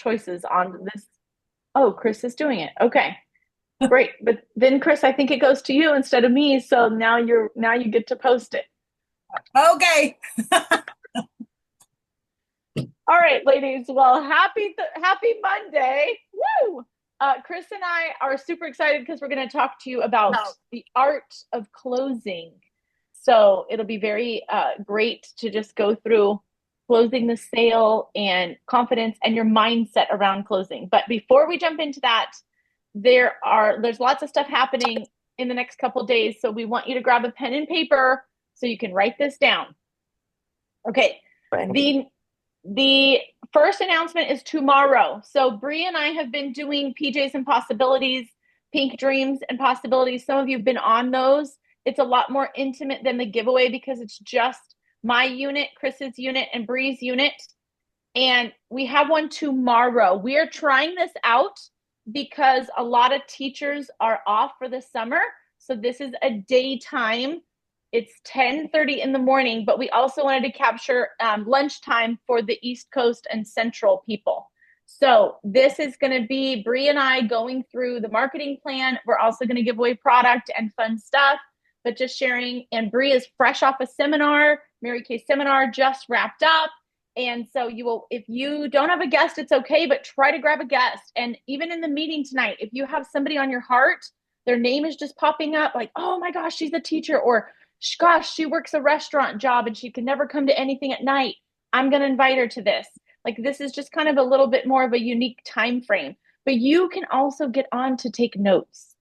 choices on this. Oh, Chris is doing it. Okay, great. But then Chris, I think it goes to you instead of me. So now you get to post it. Okay. All right, ladies. Well, happy Monday. Woo! Chris and I are super excited because we're going to talk to you about the art of closing. So it'll be very great to just go through closing the sale and confidence and your mindset around closing. But before we jump into that, there's lots of stuff happening in the next couple days. So we want you to grab a pen and paper so you can write this down. Okay. The the first announcement is tomorrow. So Bree and I have been doing PJs and Possibilities, Pink Dreams and Possibilities. Some of you have been on those. It's a lot more intimate than the giveaway because it's just my unit, Chris's unit, and Bree's unit. And we have one tomorrow. We are trying this out because a lot of teachers are off for the summer. So this is a daytime. It's 10:30 in the morning, but we also wanted to capture lunchtime for the East Coast and Central people. So this is going to be Bree and I going through the marketing plan. We're also going to give away product and fun stuff, but just sharing. And Bree is fresh off a seminar. Mary Kay seminar just wrapped up. And so you will, if you don't have a guest, it's okay, but try to grab a guest. And even in the meeting tonight, if you have somebody on your heart, their name is just popping up like, oh my gosh, she's a teacher, or gosh, she works a restaurant job and she can never come to anything at night. I'm going to invite her to this. Like this is just kind of a little bit more of a unique time frame, but you can also get on to take notes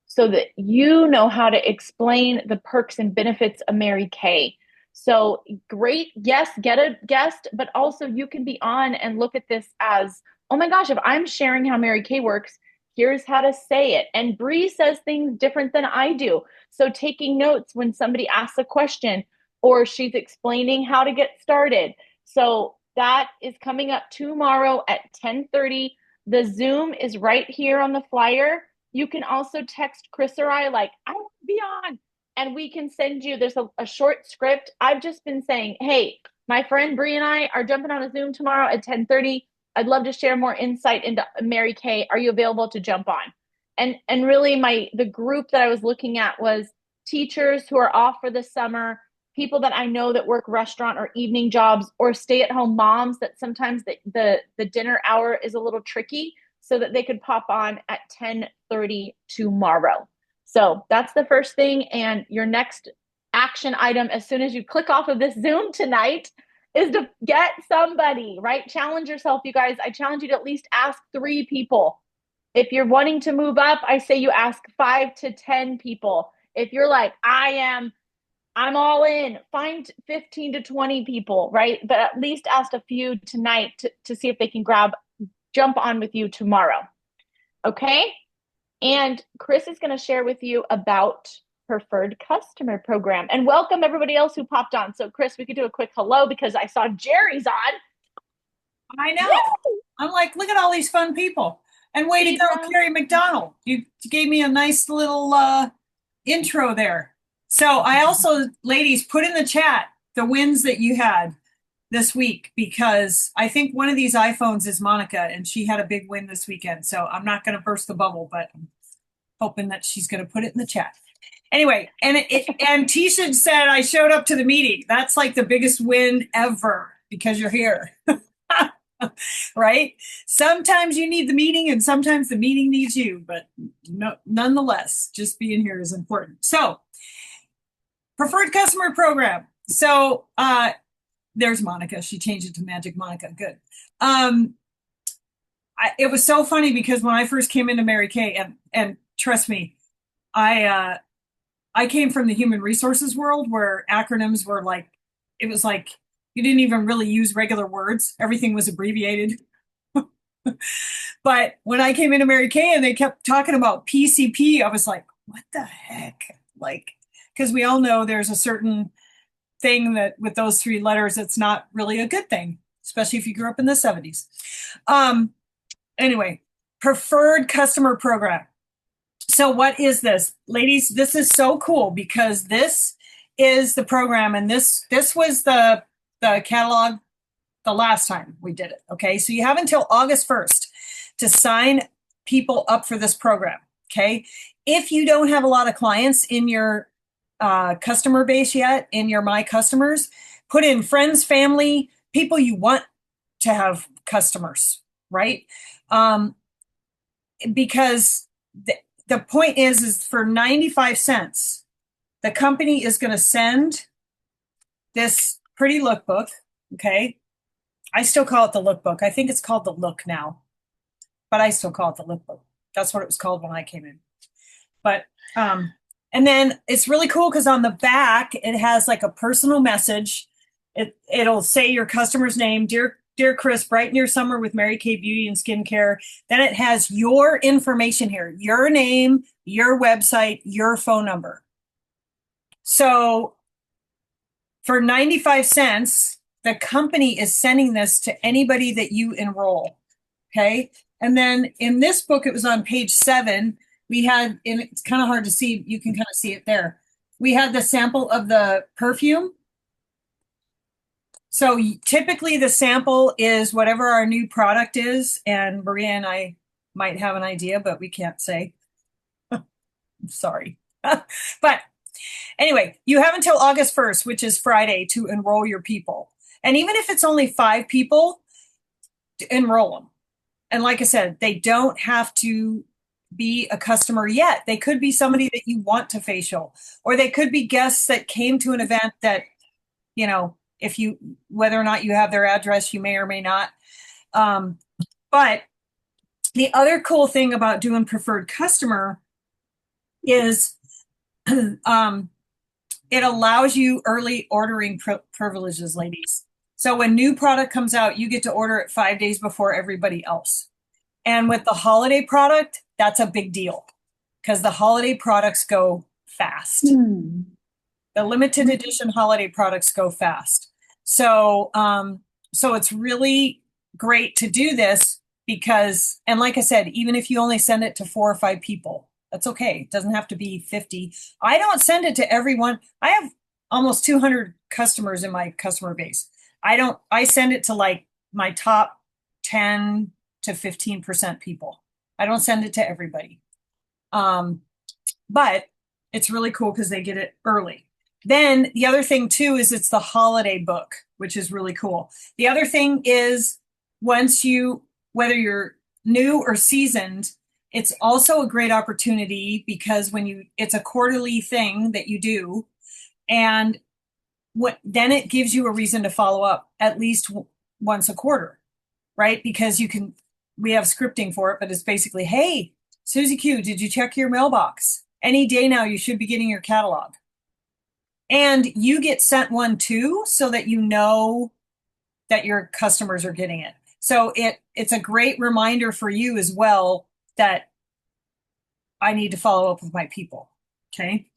so that you know how to explain the perks and benefits of Mary Kay. So great, yes, get a guest, but also you can be on and look at this as, oh my gosh, if I'm sharing how Mary Kay works, here's how to say it. And Bree says things different than I do. So taking notes when somebody asks a question or she's explaining how to get started. So that is coming up tomorrow at 10:30. The Zoom is right here on the flyer. You can also text Chris or I like, I want to be on. And we can send you, there's a short script. I've just been saying, hey, my friend Bree and I are jumping on a Zoom tomorrow at 10:30. I'd love to share more insight into Mary Kay. Are you available to jump on? And really the group that I was looking at was teachers who are off for the summer, people that I know that work restaurant or evening jobs, or stay-at-home moms that sometimes the dinner hour is a little tricky, so that they could pop on at 10:30 tomorrow. So that's the first thing. And your next action item, as soon as you click off of this Zoom tonight, is to get somebody, right? Challenge yourself, you guys. I challenge you to at least ask 3 people. If you're wanting to move up, I say you ask 5 to 10 people. If you're like, I'm all in, find 15 to 20 people, right? But at least ask a few tonight to see if they can jump on with you tomorrow. Okay? And Chris is going to share with you about preferred customer program. And welcome everybody else who popped on. So Chris, we could do a quick hello because I saw Jerry's on. I know. I'm like, look at all these fun people. And way to go, Carrie McDonald. You gave me a nice little intro there. So I also, ladies, put in the chat the wins that you had this week, because I think one of these iPhones is Monica, and she had a big win this weekend. So I'm not going to burst the bubble, but I'm hoping that she's going to put it in the chat. Anyway, and Tisha said I showed up to the meeting. That's like the biggest win ever because you're here. Right? Sometimes you need the meeting and sometimes the meeting needs you, but nonetheless, just being here is important. So, preferred customer program. So, there's Monica. She changed it to Magic Monica. Good. It was so funny because when I first came into Mary Kay, and trust me, I came from the human resources world where acronyms were like, it was like you didn't even really use regular words. Everything was abbreviated. But when I came into Mary Kay and they kept talking about PCP, I was like, what the heck? Like, because we all know there's a certain thing that with those 3 letters, it's not really a good thing, especially if you grew up in the 70s. Anyway, preferred customer program. So what is this? Ladies, this is so cool because this is the program, and this was the catalog the last time we did it. Okay. So you have until August 1st to sign people up for this program. Okay. If you don't have a lot of clients in your customer base yet, in your My Customers, put in friends, family, people you want to have customers, right? Because the point is for 95 cents, the company is going to send this pretty lookbook. Okay. I still call it the lookbook. I think it's called the Look now, but I still call it the lookbook. That's what it was called when I came in. But, and then it's really cool because on the back, it has like a personal message. It'll say your customer's name, Dear Chris, brighten your summer with Mary Kay Beauty and Skincare. Then it has your information here, your name, your website, your phone number. So for 95 cents, the company is sending this to anybody that you enroll. Okay. And then in this book, it was on page 7. We had, and it's kind of hard to see, you can kind of see it there. We had the sample of the perfume. So typically the sample is whatever our new product is. And Maria and I might have an idea, but we can't say. I'm sorry. But anyway, you have until August 1st, which is Friday, to enroll your people. And even if it's only 5 people, enroll them. And like I said, they don't have to be a customer yet. They could be somebody that you want to facial, or they could be guests that came to an event that, you know, if you, whether or not you have their address, you may or may not. But the other cool thing about doing preferred customer is it allows you early ordering privileges, ladies. So when new product comes out, you get to order it 5 days before everybody else. And with the holiday product, that's a big deal because the holiday products go fast. The limited edition holiday products go fast. So, so it's really great to do this because, and like I said, even if you only send it to 4 or 5 people, that's okay. It doesn't have to be 50. I don't send it to everyone. I have almost 200 customers in my customer base. I send it to like my top 10 to 15% people. I don't send it to everybody. But it's really cool because they get it early. Then the other thing too is it's the holiday book, which is really cool. The other thing is once you, whether you're new or seasoned, it's also a great opportunity because it's a quarterly thing that you do. And then it gives you a reason to follow up at least once a quarter, right? Because we have scripting for it, but it's basically, hey, Susie Q, did you check your mailbox? Any day now, you should be getting your catalog. And you get sent one too, so that you know that your customers are getting it. So it's a great reminder for you as well that I need to follow up with my people. Okay.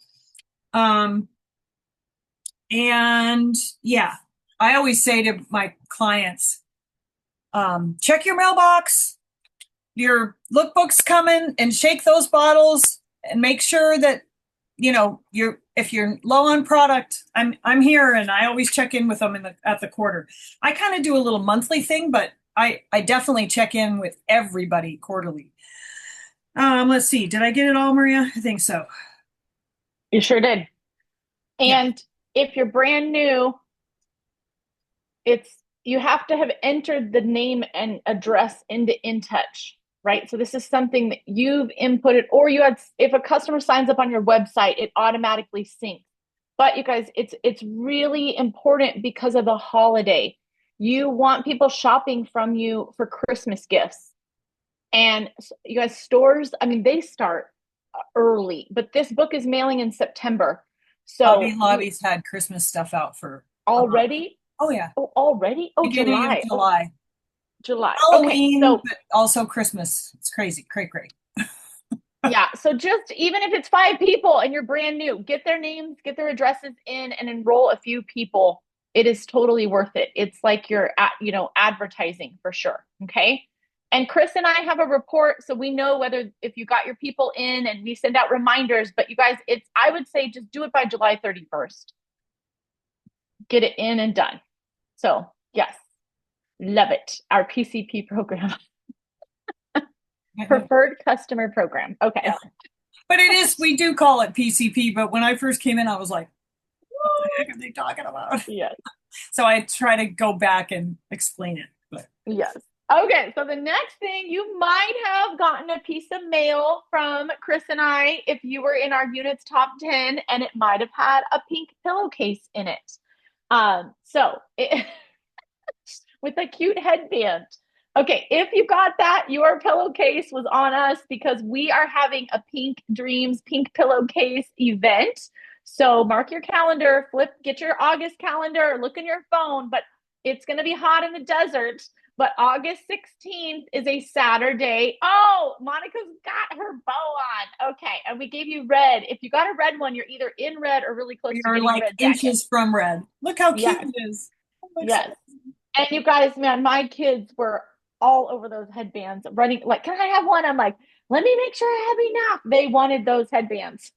And yeah, I always say to my clients, check your mailbox, your lookbook's coming, and shake those bottles and make sure that, you know, if you're low on product, I'm here, and I always check in with them at the quarter. I kind of do a little monthly thing, but I definitely check in with everybody quarterly. Let's see. Did I get it all, Maria? I think so. You sure did. And if you're brand new, you have to have entered the name and address into InTouch, right? So this is something that you've inputted, or if a customer signs up on your website, it automatically syncs. But you guys, it's really important because of the holiday. You want people shopping from you for Christmas gifts. And you guys, stores, I mean, they start early, but this book is mailing in September. So Hobby Lobby's had Christmas stuff out for already. Oh yeah. Oh, already? Oh, July. July. Halloween, okay, so, but also Christmas. It's crazy. Great. Yeah. So just even if it's 5 people and you're brand new, get their names, get their addresses in, and enroll a few people. It is totally worth it. It's like you're advertising for sure. Okay. And Chris and I have a report, so we know if you got your people in, and we send out reminders. But you guys, I would say just do it by July 31st. Get it in and done. So yes. Love it. Our PCP program, preferred customer program. Okay. Yeah. But it is, we do call it PCP, but when I first came in, I was like, what the heck are they talking about? Yes. So I try to go back and explain it. But Yes. Okay, so the next thing, you might have gotten a piece of mail from Chris and I if you were in our unit's top 10, and it might have had a pink pillowcase in it. With a cute headband. Okay, if you got that, your pillowcase was on us because we are having a Pink Dreams Pink Pillowcase event. So mark your calendar, get your August calendar, look in your phone, but it's going to be hot in the desert. But August 16th is a Saturday. Oh, Monica's got her bow on. Okay, and we gave you red. If you got a red one, you're either in red or really close to getting like a red inches jacket. From red. Look how cute it is. Yes. And you guys, man, my kids were all over those headbands, running like, can I have one? I'm like, let me make sure I have enough. They wanted those headbands.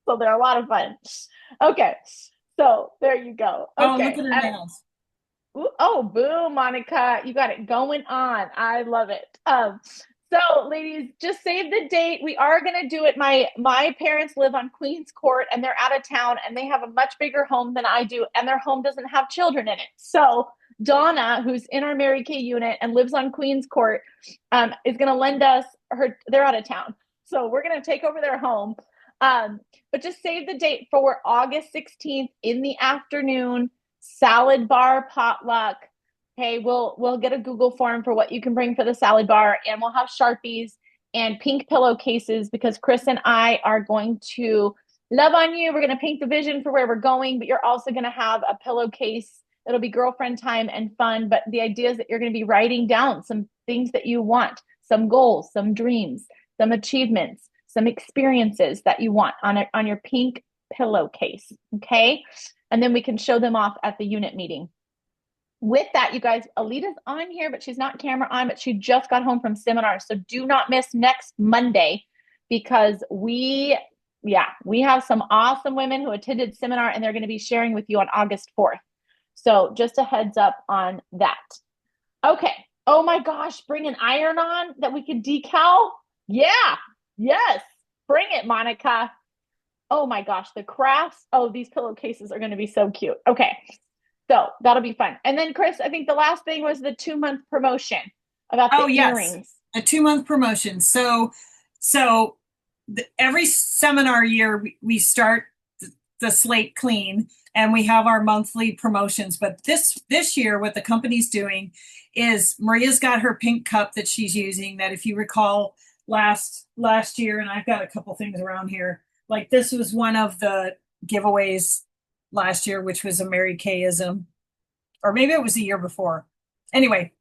So they're a lot of fun. Okay. So there you go. Okay. Oh, look at her nails. Oh, boom, Monica. You got it going on. I love it. So ladies, just save the date. We are going to do it. My parents live on Queens Court and they're out of town and they have a much bigger home than I do. And their home doesn't have children in it. So Donna, who's in our Mary Kay unit and lives on Queens Court, is going to lend us they're out of town. So we're going to take over their home. But just save the date for August 16th in the afternoon, salad bar potluck. Okay, we'll get a Google form for what you can bring for the salad bar, and we'll have Sharpies and pink pillowcases because Chris and I are going to love on you. We're going to paint the vision for where we're going, but you're also going to have a pillowcase. It'll be girlfriend time and fun, but the idea is that you're going to be writing down some things that you want, some goals, some dreams, some achievements, some experiences that you want on your pink pillowcase, okay? And then we can show them off at the unit meeting. With that, you guys, Alita's on here, but she's not camera on, but she just got home from seminar. So do not miss next Monday because we have some awesome women who attended seminar and they're going to be sharing with you on August 4th. So just a heads up on that. Okay. Oh my gosh, bring an iron on that we can decal. Yeah. Yes. Bring it, Monica. Oh my gosh, the crafts. Oh, these pillowcases are going to be so cute. Okay. So that'll be fun. And then Chris, I think the last thing was the 2-month promotion about the earrings. A 2-month promotion. So every seminar year we start the slate clean and we have our monthly promotions. But this year, what the company's doing is Maria's got her pink cup that she's using that, if you recall last year, and I've got a couple things around here, like this was one of the giveaways last year, which was a Mary Kayism, or maybe it was the year before. Anyway,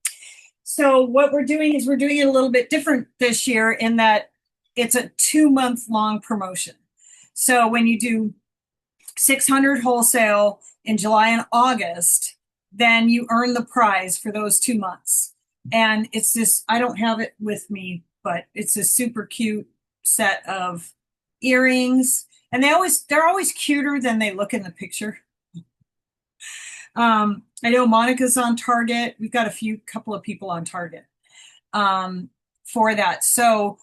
so what we're doing is we're doing it a little bit different this year in that it's a 2-month long promotion. So when you do 600 wholesale in July and August, then you earn the prize for those 2 months. And it's this, I don't have it with me, but it's a super cute set of earrings. And they're always cuter than they look in the picture. I know Monica's on Target. We've got couple of people on Target for that. So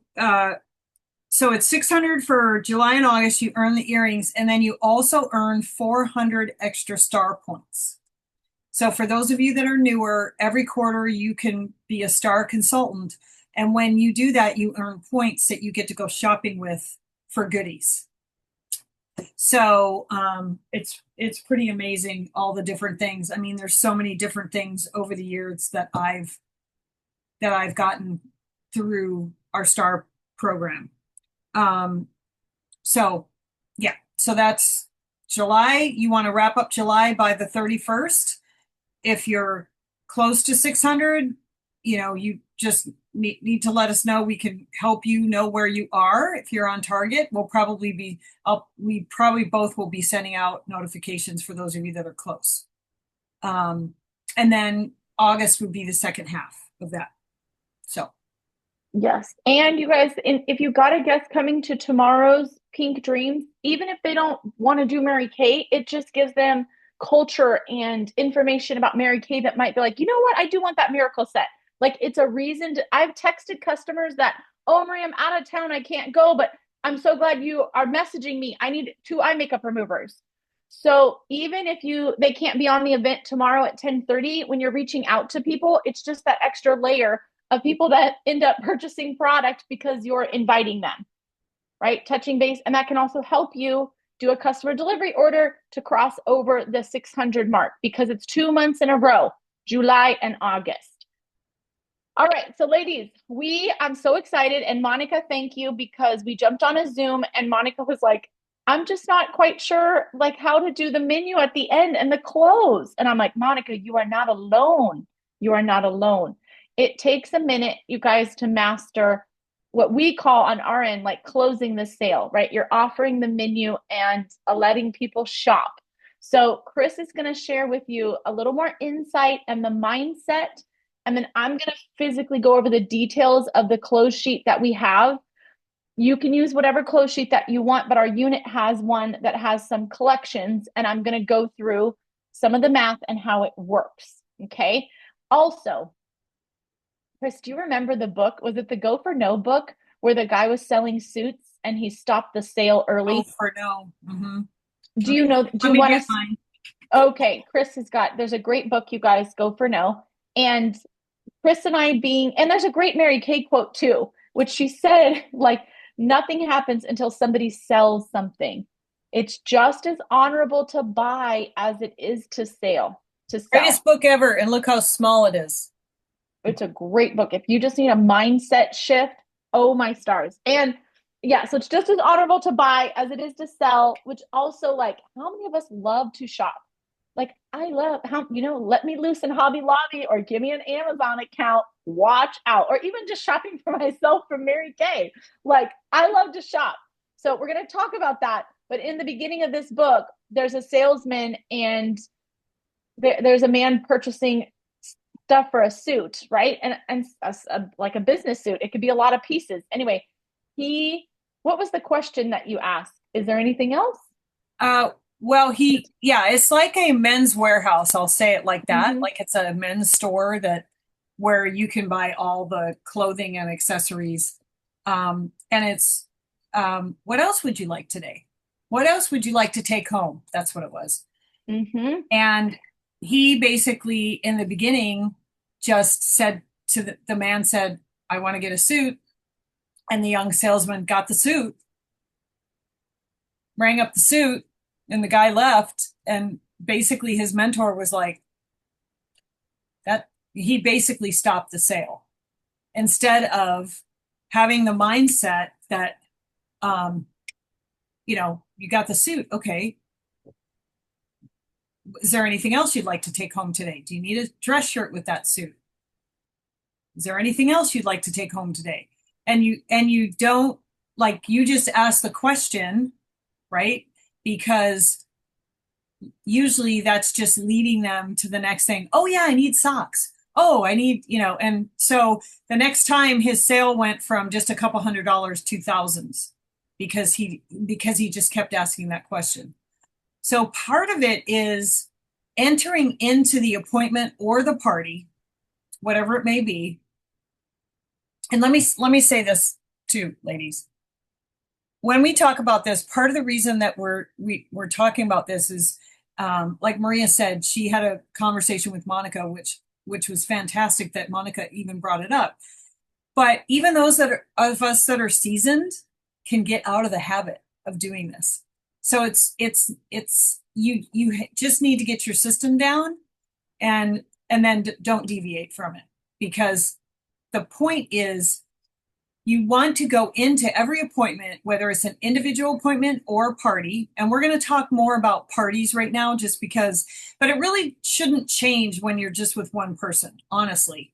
it's 600 for July and August. You earn the earrings, and then you also earn 400 extra star points. So for those of you that are newer, every quarter you can be a star consultant. And when you do that, you earn points that you get to go shopping with for goodies. So it's pretty amazing, all the different things. I mean, there's so many different things over the years that I've gotten through our star program. So that's July. You want to wrap up July by the 31st. If you're close to 600, you just need to let us know. We can help you know where you are. If you're on target, we probably both will be sending out notifications for those of you that are close. And then August would be the second half of that. So. Yes. And you guys, if you got a guest coming to tomorrow's Pink Dreams, even if they don't want to do Mary Kay, it just gives them culture and information about Mary Kay that might be like, you know what, I do want that miracle set. Like it's a reason to, I've texted customers that, oh Marie, I'm out of town, I can't go, but I'm so glad you are messaging me. I need 2 eye makeup removers. So even if they can't be on the event tomorrow at 10:30, when you're reaching out to people, it's just that extra layer of people that end up purchasing product because you're inviting them, right? Touching base. And that can also help you do a customer delivery order to cross over the 600 mark because it's 2 months in a row, July and August. All right, so ladies, I'm so excited. And Monica, thank you, because we jumped on a Zoom and Monica was like, I'm just not quite sure like how to do the menu at the end and the close. And I'm like, Monica, you are not alone. You are not alone. It takes a minute, you guys, to master what we call on our end, like closing the sale, right? You're offering the menu and letting people shop. So Chris is going to share with you a little more insight and the mindset. And then I'm going to physically go over the details of the close sheet that we have. You can use whatever close sheet that you want, but our unit has one that has some collections, and I'm going to go through some of the math and how it works. Okay. Also, Chris, do you remember the book? Was it the Go for No book where the guy was selling suits and he stopped the sale early? Go for No. Mm-hmm. Do you know? Do you want to? Okay, Chris has got. There's a great book, you guys. Go for No, and Chris and I and there's a great Mary Kay quote too, which she said, like, nothing happens until somebody sells something. It's just as honorable to buy as it is to sell. Greatest book ever, and look how small it is. It's a great book. If you just need a mindset shift, oh my stars. And yeah, so it's just as honorable to buy as it is to sell, which also, like, how many of us love to shop? Like, I love how, let me loose in Hobby Lobby or give me an Amazon account, watch out, or even just shopping for myself from Mary Kay. Like, I love to shop. So we're going to talk about that. But in the beginning of this book, there's a salesman and there's a man purchasing stuff for a suit, right? And like a business suit. It could be a lot of pieces. Anyway, what was the question that you asked? Is there anything else? Well, it's like a men's warehouse. I'll say it like that. Mm-hmm. Like it's a men's store where you can buy all the clothing and accessories. And it's, what else would you like today? What else would you like to take home? That's what it was. Mm-hmm. And he basically, in the beginning, just said to the man said, I want to get a suit. And the young salesman got the suit, rang up the suit, and the guy left. And basically his mentor was like, that he basically stopped the sale instead of having the mindset that, you got the suit. Okay. Is there anything else you'd like to take home today? Do you need a dress shirt with that suit? Is there anything else you'd like to take home today? And you don't, like, you just ask the question, right? Because usually that's just leading them to the next thing. Oh yeah, I need socks. Oh, I need, and so the next time his sale went from just a couple $100s to thousands because he just kept asking that question. So part of it is entering into the appointment or the party, whatever it may be. And let me say this too, ladies. When we talk about this, part of the reason that we're talking about this is, like Maria said, she had a conversation with Monica, which was fantastic that Monica even brought it up. But even those of us that are seasoned can get out of the habit of doing this. So it's you just need to get your system down and then don't deviate from it, because the point is you want to go into every appointment, whether it's an individual appointment or a party. And we're going to talk more about parties right now just because, but it really shouldn't change when you're just with one person, honestly.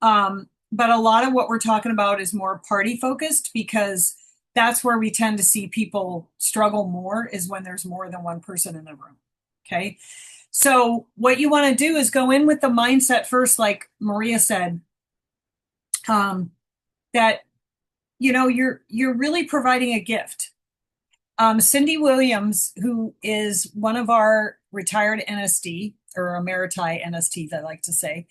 But a lot of what we're talking about is more party focused, because that's where we tend to see people struggle more, is when there's more than one person in the room. Okay. So what you want to do is go in with the mindset first, like Maria said, that, you're really providing a gift. Cindy Williams, who is one of our retired NSD or Emeriti NSTs, I like to say,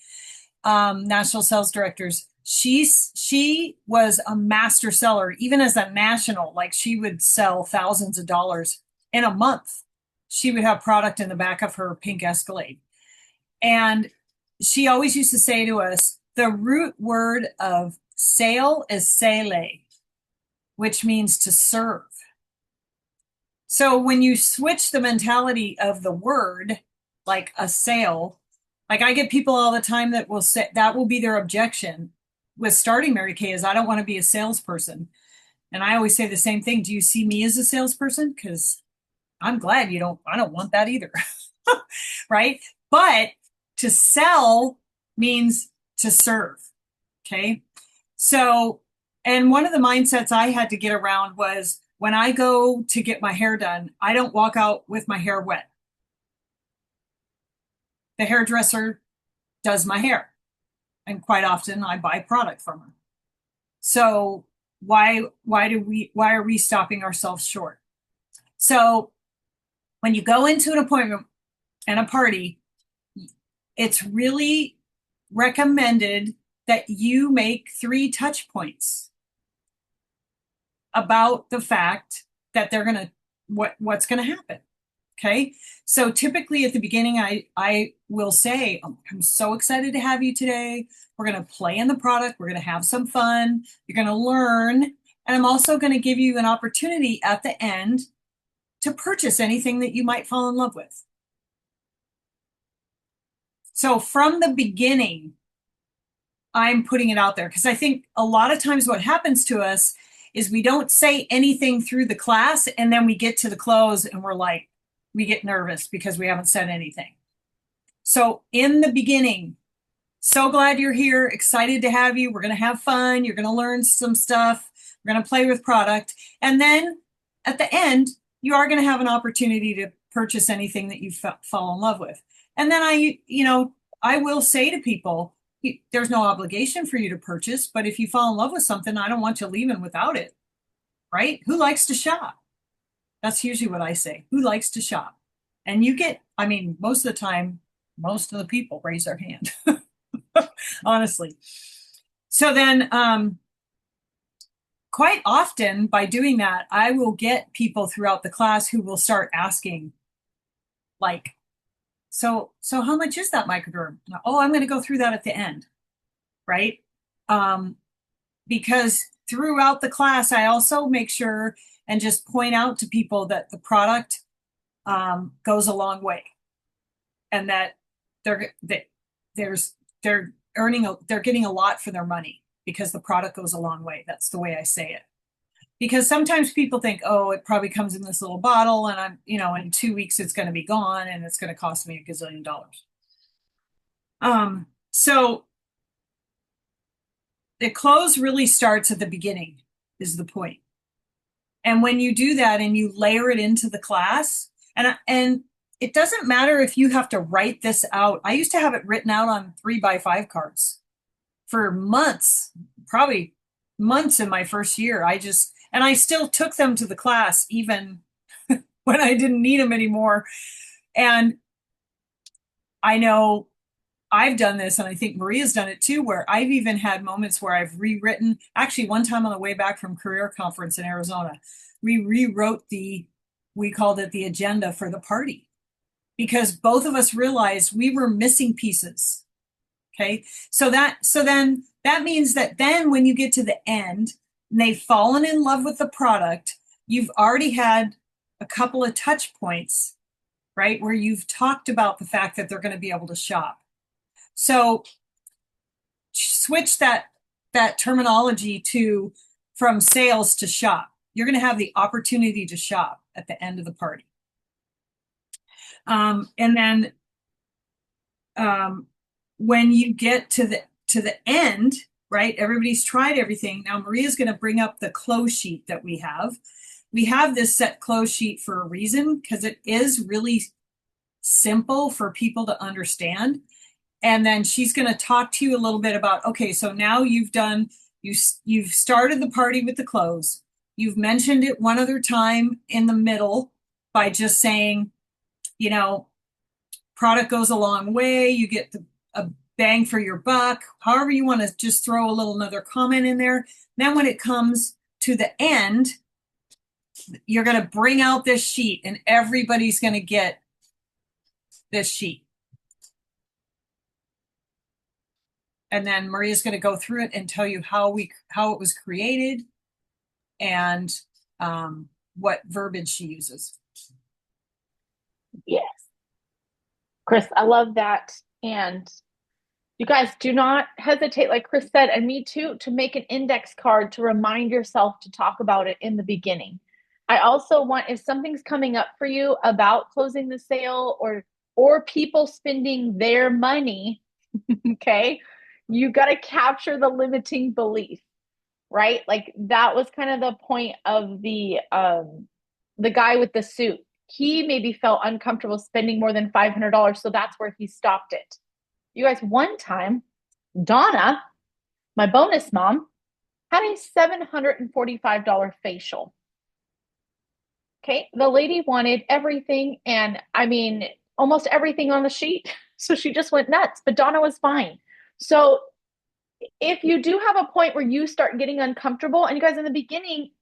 national sales directors. She was a master seller, even as a national. Like she would sell thousands of dollars in a month. She would have product in the back of her pink Escalade, and she always used to say to us, the root word of sale is sele, which means to serve. So when you switch the mentality of the word, like a sale, like I get people all the time that will say that will be their objection with starting Mary Kay is I don't want to be a salesperson. And I always say the same thing. Do you see me as a salesperson? Because I'm glad I don't want that either. Right? But to sell means to serve. Okay. So, and one of the mindsets I had to get around was when I go to get my hair done, I don't walk out with my hair wet. The hairdresser does my hair, and quite often I buy product from her. So why are we stopping ourselves short? So when you go into an appointment and a party, it's really recommended that you make 3 touch points about the fact that they're going to what's going to happen. Okay. So typically at the beginning, I will say, oh, I'm so excited to have you today. We're going to play in the product. We're going to have some fun. You're going to learn. And I'm also going to give you an opportunity at the end to purchase anything that you might fall in love with. So from the beginning, I'm putting it out there because I think a lot of times what happens to us is we don't say anything through the class and then we get to the close and we're like, we get nervous because we haven't said anything. So in the beginning, so glad you're here, excited to have you. We're going to have fun. You're going to learn some stuff. We're going to play with product. And then at the end, you are going to have an opportunity to purchase anything that you fall in love with. And then I will say to people, there's no obligation for you to purchase, but if you fall in love with something, I don't want you leaving without it, right? Who likes to shop? That's usually what I say. Who likes to shop? And most of the time, most of the people raise their hand, honestly. So then, quite often by doing that, I will get people throughout the class who will start asking, like, so how much is that microderm? Oh, I'm going to go through that at the end, right? Because throughout the class, I also make sure and just point out to people that the product goes a long way, and that they're getting a lot for their money because the product goes a long way. That's the way I say it. Because sometimes people think, oh, it probably comes in this little bottle and in 2 weeks it's going to be gone and it's going to cost me $1 gazillion. So the close really starts at the beginning is the point. And when you do that and you layer it into the class, and it doesn't matter if you have to write this out. I used to have it written out on 3x5 cards for months, probably months in my first year. And I still took them to the class even when I didn't need them anymore. And I know I've done this, and I think Maria's done it too, where I've even had moments where I've rewritten. Actually, one time on the way back from Career Conference in Arizona, we rewrote we called it the agenda for the party, because both of us realized we were missing pieces. Okay. So then that means that then when you get to the end and they've fallen in love with the product, you've already had a couple of touch points, right? Where you've talked about the fact that they're going to be able to shop. So switch that terminology from sales to shop. You're going to have the opportunity to shop at the end of the party. And then when you get to the end, right? Everybody's tried everything. Now Maria's going to bring up the close sheet that we have. We have this set close sheet for a reason, because it is really simple for people to understand. And then she's going to talk to you a little bit about, okay, so now you've started the party with the close. You've mentioned it one other time in the middle by just saying, you know, product goes a long way. You get a bang for your buck. However, you want to just throw a little another comment in there. Then when it comes to the end, you're going to bring out this sheet and everybody's going to get this sheet. And then Maria's going to go through it and tell you how it was created and what verbiage she uses. Yes. Chris, I love that. And you guys do not hesitate, like Chris said, and me too, to make an index card to remind yourself to talk about it in the beginning. I also want, if something's coming up for you about closing the sale or people spending their money, okay, you got to capture the limiting belief, right? Like that was kind of the point of the guy with the suit. He maybe felt uncomfortable spending more than $500, so that's where he stopped it. You guys, one time, Donna, my bonus mom, had a $745 facial. Okay, the lady wanted everything, and I mean, almost everything on the sheet. So she just went nuts, but Donna was fine. So if you do have a point where you start getting uncomfortable, and you guys in the beginning,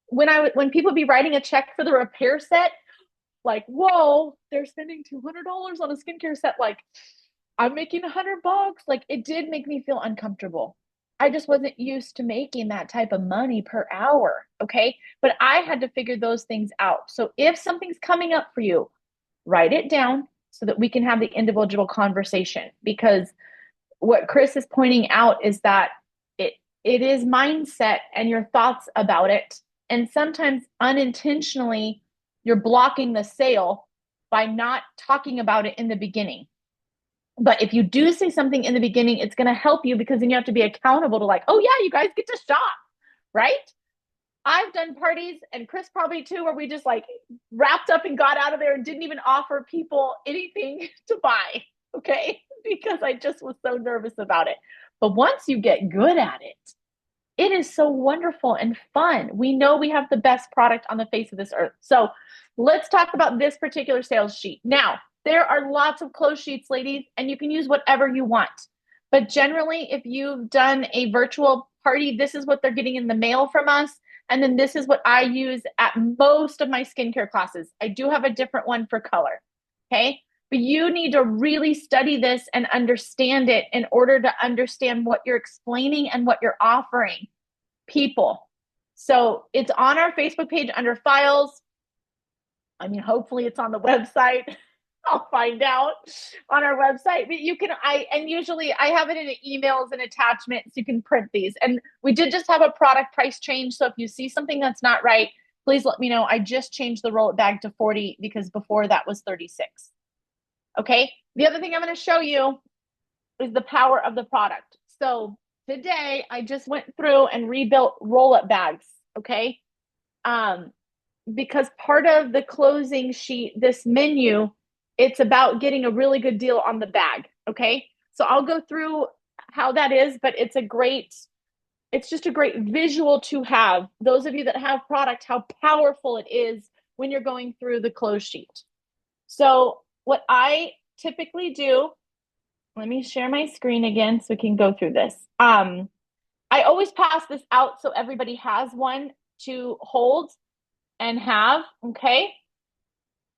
when people be writing a check for the repair set, like, whoa, they're spending $200 on a skincare set, like I'm making $100. Like it did make me feel uncomfortable. I just wasn't used to making that type of money per hour. Okay. But I had to figure those things out. So if something's coming up for you, write it down so that we can have the individual conversation. Because what Chris is pointing out is that it is mindset and your thoughts about it. And sometimes unintentionally, you're blocking the sale by not talking about it in the beginning. But if you do say something in the beginning, it's going to help you because then you have to be accountable to like, oh yeah, you guys get to shop, right? I've done parties, and Chris probably too, where we just like wrapped up and got out of there and didn't even offer people anything to buy, okay? Because I just was so nervous about it. But once you get good at it, it is so wonderful and fun. We know we have the best product on the face of this earth. So let's talk about this particular sales sheet. Now, there are lots of close sheets, ladies, and you can use whatever you want. But generally, if you've done a virtual party, this is what they're getting in the mail from us. And then this is what I use at most of my skincare classes. I do have a different one for color. Okay. But you need to really study this and understand it in order to understand what you're explaining and what you're offering people. So it's on our Facebook page under files. I mean, hopefully it's on the website. I'll find out on our website. But you can, usually I have it in emails and attachments. You can print these. And we did just have a product price change. So if you see something that's not right, please let me know. I just changed the roll it bag to 40 because before that was 36. Okay. The other thing I'm going to show you is the power of the product. So today I just went through and rebuilt roll up bags. Okay. Because part of the closing sheet, this menu, it's about getting a really good deal on the bag. Okay. So I'll go through how that is, but it's just a great visual to have. Those of you that have product, how powerful it is when you're going through the close sheet. So what I typically do, let me share my screen again so we can go through this. I always pass this out so everybody has one to hold and have, okay?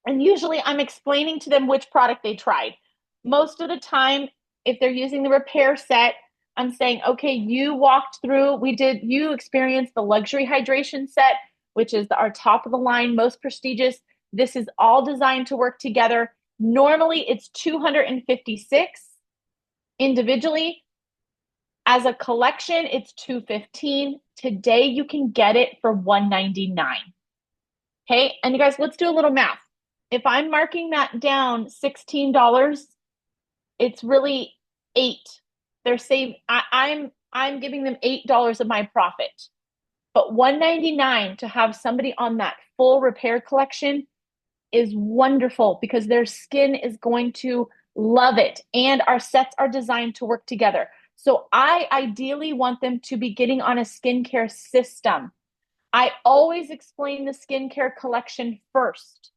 And usually I'm explaining to them which product they tried. Most of the time, if they're using the repair set, I'm saying, okay, you walked through, you experienced the luxury hydration set, which is our top of the line, most prestigious. This is all designed to work together. Normally it's $256 individually. As a collection, it's $215. Today you can get it for $199. Okay, and you guys, let's do a little math. If I'm marking that down $16, it's really $8. They're saving. I'm giving them $8 of my profit, but $199 to have somebody on that full repair collection is wonderful because their skin is going to love it, and our sets are designed to work together. So I ideally want them to be getting on a skincare system. I always explain the skincare collection first.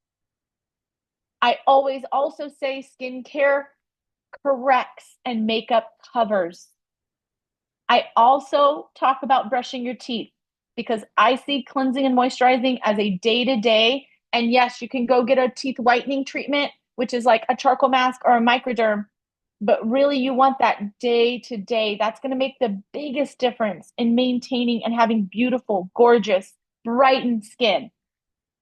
I always also say skincare corrects and makeup covers. I also talk about brushing your teeth because I see cleansing and moisturizing as a day-to-day. And yes, you can go get a teeth whitening treatment, which is like a charcoal mask or a microderm, but really you want that day to day. That's going to make the biggest difference in maintaining and having beautiful, gorgeous, brightened skin.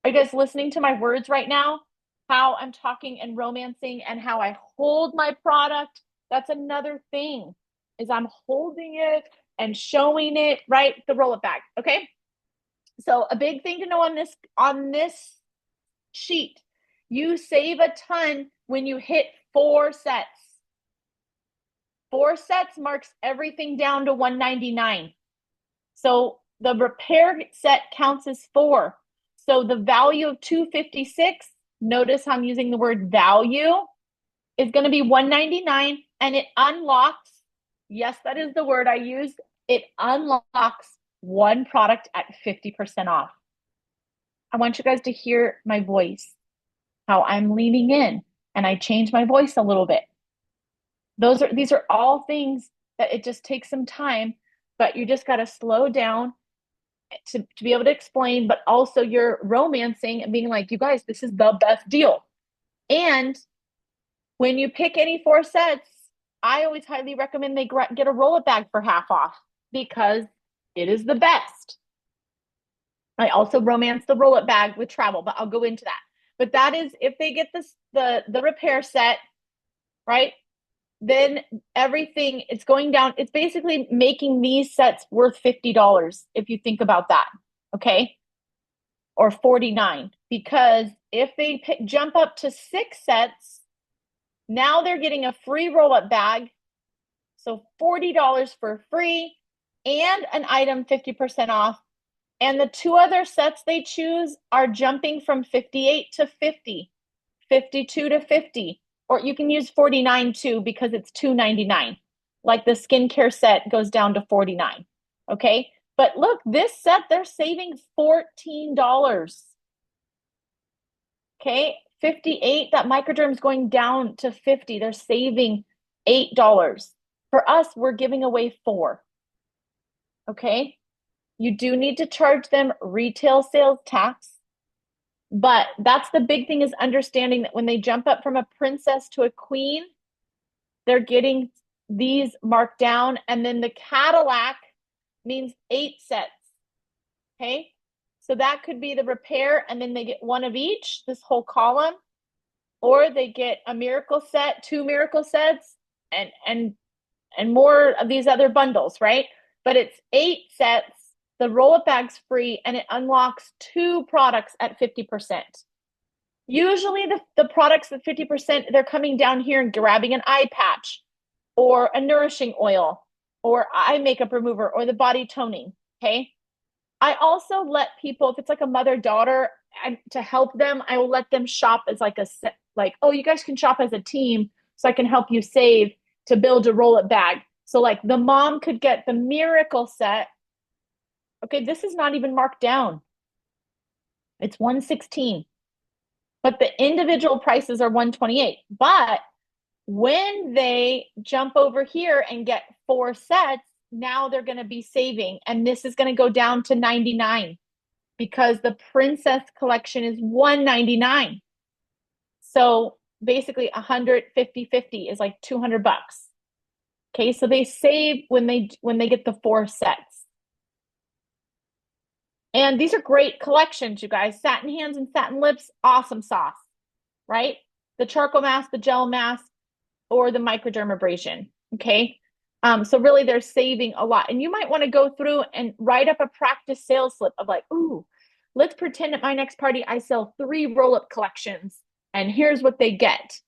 Are you guys listening to my words right now? How I'm talking and romancing and how I hold my product. That's another thing is I'm holding it and showing it, right? The roll it back. Okay. So a big thing to know on this sheet, you save a ton when you hit 4 sets. 4 sets marks everything down to $199. So the repair set counts as 4. So the value of $256, notice I'm using the word value, is going to be $199, and it unlocks, yes, that is the word I used, it unlocks one product at 50% off. I want you guys to hear my voice, how I'm leaning in, and I change my voice a little bit. These are all things that it just takes some time, but you just got to slow down to be able to explain, but also you're romancing and being like, you guys, this is the best deal. And when you pick any 4 sets, I always highly recommend they get a roll it bag for half off because it is the best. I also romance the roll it bag with travel, but I'll go into that. But that is if they get the repair set, right? Then everything it's going down. It's basically making these sets worth $50 if you think about that. Okay. Or 49, because if they jump up to 6 sets, now they're getting a free roll-up bag. So $40 for free and an item 50% off. And the 2 other sets they choose are jumping from 58 to 50, 52 to 50, or you can use 49 too because it's $2.99. Like the skincare set goes down to 49. Okay. But look, this set, they're saving $14. Okay. 58, that microderm's going down to 50. They're saving $8. For us, we're giving away 4. Okay. You do need to charge them retail sales tax. But that's the big thing is understanding that when they jump up from a princess to a queen, they're getting these marked down. And then the Cadillac means 8 sets. Okay. So that could be the repair, and then they get 1 of each, this whole column, or they get a miracle set, 2 miracle sets, and more of these other bundles, right? But it's 8 sets. The roll-up bag's free, and it unlocks 2 products at 50%. Usually the products at 50%, they're coming down here and grabbing an eye patch or a nourishing oil or eye makeup remover or the body toning, okay? I also let people, if it's like a mother-daughter, to help them, I will let them shop as like oh, you guys can shop as a team so I can help you save to build a roll-up bag. So like the mom could get the miracle set. Okay, this is not even marked down. It's $116. But the individual prices are $128. But when they jump over here and get 4 sets, now they're going to be saving. And this is going to go down to $99 because the Princess collection is $199. So basically 150 is like $200. Okay, so they save when they get the 4 sets. And these are great collections, you guys. Satin hands and satin lips, awesome sauce, right? The charcoal mask, the gel mask, or the microdermabrasion, okay? So really they're saving a lot. And you might want to go through and write up a practice sales slip of like, ooh, let's pretend at my next party I sell 3 roll-up collections and here's what they get,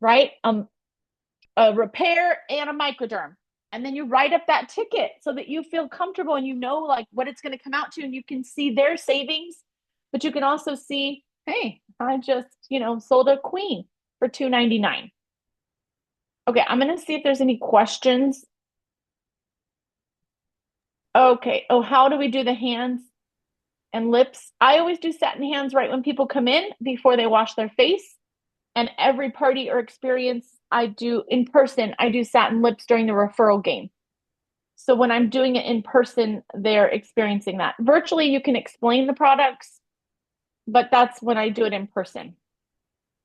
right? A repair and a microderm. And then you write up that ticket so that you feel comfortable and you know like what it's going to come out to, and you can see their savings, but you can also see, hey, I just, sold a queen for $2.99. Okay, I'm going to see if there's any questions. Okay. Oh, how do we do the hands? and lips. I always do satin hands right when people come in before they wash their face. And every party or experience I do in person, I do satin lips during the referral game. So when I'm doing it in person, they're experiencing that. Virtually, you can explain the products, but that's when I do it in person.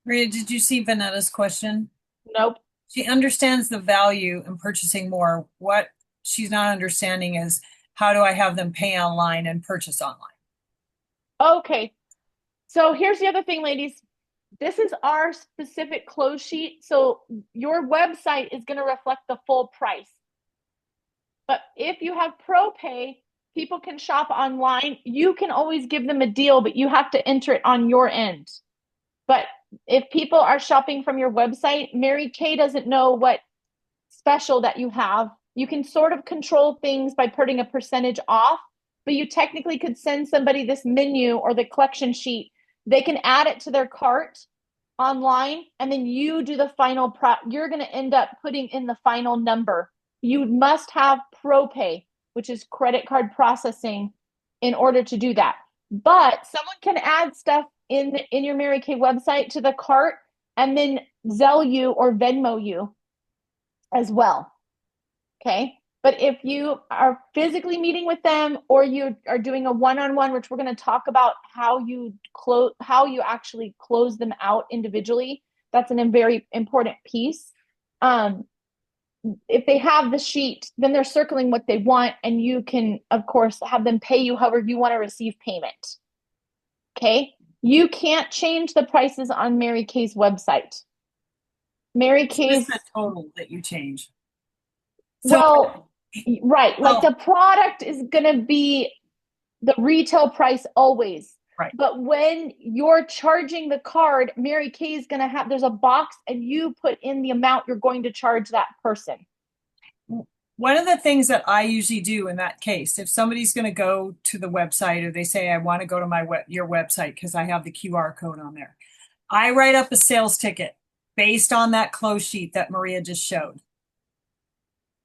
Maria, did you see Vanetta's question? Nope. She understands the value in purchasing more. What she's not understanding is how do I have them pay online and purchase online? Okay. So here's the other thing, ladies. This is our specific close sheet. So your website is going to reflect the full price. But if you have ProPay, people can shop online. You can always give them a deal, but you have to enter it on your end. But if people are shopping from your website, Mary Kay doesn't know what special that you have. You can sort of control things by putting a percentage off, but you technically could send somebody this menu or the collection sheet. They can add it to their cart online, and then you do the final you're going to end up putting in the final number. You must have ProPay, which is credit card processing, in order to do that. But someone can add stuff in your Mary Kay website to the cart and then Zelle you or Venmo you as well. Okay. But if you are physically meeting with them or you are doing a one-on-one, which we're going to talk about how you actually close them out individually, that's a very important piece. If they have the sheet, then they're circling what they want, and you can, of course, have them pay you however you want to receive payment. Okay. You can't change the prices on Mary Kay's website. Mary Kay's the total that you change. So, right. Like the product is going to be the retail price always. Right. But when you're charging the card, Mary Kay is going to have, there's a box and you put in the amount you're going to charge that person. One of the things that I usually do in that case, if somebody's going to go to the website or they say, I want to go to your website because I have the QR code on there, I write up a sales ticket based on that close sheet that Maria just showed,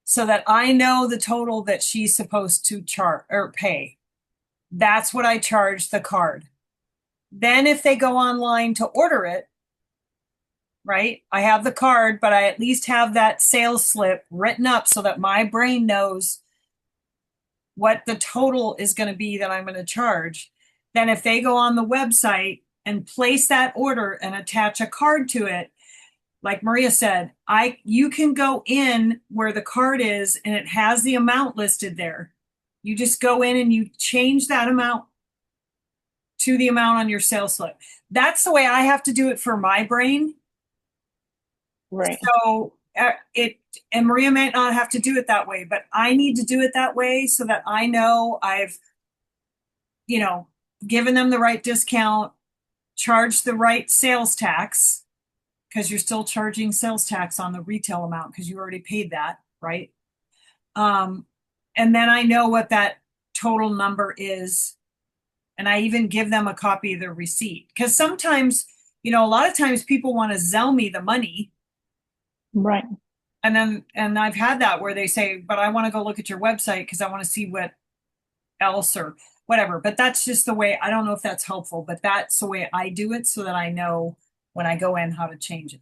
so that I know the total that she's supposed to charge or pay. That's what I charge the card. Then if they go online to order it, right, I have the card, but I at least have that sales slip written up so that my brain knows what the total is going to be that I'm going to charge. Then if they go on the website and place that order and attach a card to it, like Maria said, you can go in where the card is and it has the amount listed there. You just go in and you change that amount to the amount on your sales slip. That's the way I have to do it for my brain. Right. So and Maria might not have to do it that way, but I need to do it that way so that I know I've, given them the right discount, charged the right sales tax, because you're still charging sales tax on the retail amount because you already paid that, right? And then I know what that total number is. And I even give them a copy of the receipt. Because sometimes, a lot of times people want to Zelle me the money. Right. And I've had that where they say, but I want to go look at your website because I want to see what else or whatever. But that's just the way, I don't know if that's helpful, but that's the way I do it so that I know when I go in how to change it.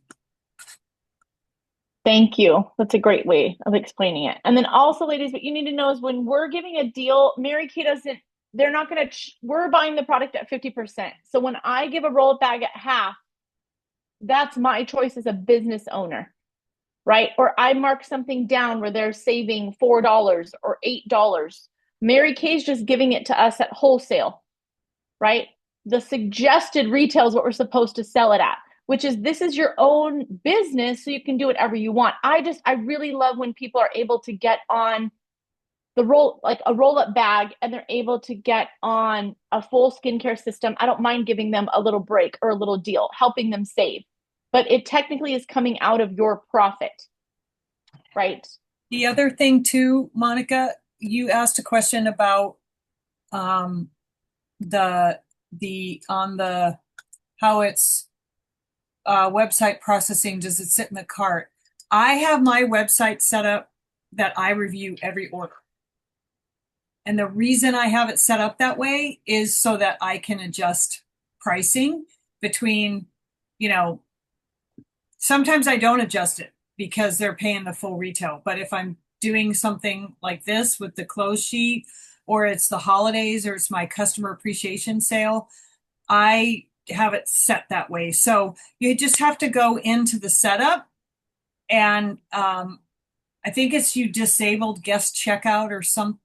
Thank you. That's a great way of explaining it. And then also, ladies, what you need to know is when we're giving a deal, Mary Kay doesn't, they're not going to, we're buying the product at 50%. So when I give a roll bag at half, that's my choice as a business owner, right? Or I mark something down where they're saving $4 or $8. Mary Kay's just giving it to us at wholesale, right? The suggested retail is what we're supposed to sell it at, which is this is your own business, so you can do whatever you want. I really love when people are able to get on the like a roll-up bag and they're able to get on a full skincare system. I don't mind giving them a little break or a little deal, helping them save. But it technically is coming out of your profit, right? The other thing too, Monica, you asked a question about how it's website processing. Does it sit in the cart? I have my website set up that I review every order. And the reason I have it set up that way is so that I can adjust pricing between, you know, sometimes I don't adjust it because they're paying the full retail. But if I'm doing something like this with the close sheet, or it's the holidays, or it's my customer appreciation sale, I have it set that way. So you just have to go into the setup and I think it's you disabled guest checkout or some.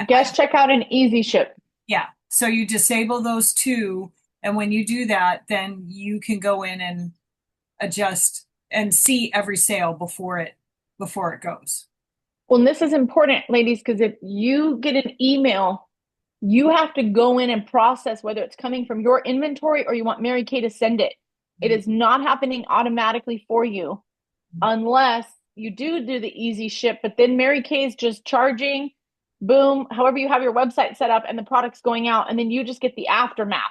Guest checkout and easy ship. Yeah. So you disable those two, and when you do that, then you can go in and adjust and see every sale before it goes. Well, and this is important, ladies, because if you get an email, you have to go in and process whether it's coming from your inventory or you want Mary Kay to send it. It is not happening automatically for you unless you do the easy ship, but then Mary Kay is just charging, boom, however you have your website set up and the product's going out, and then you just get the aftermath,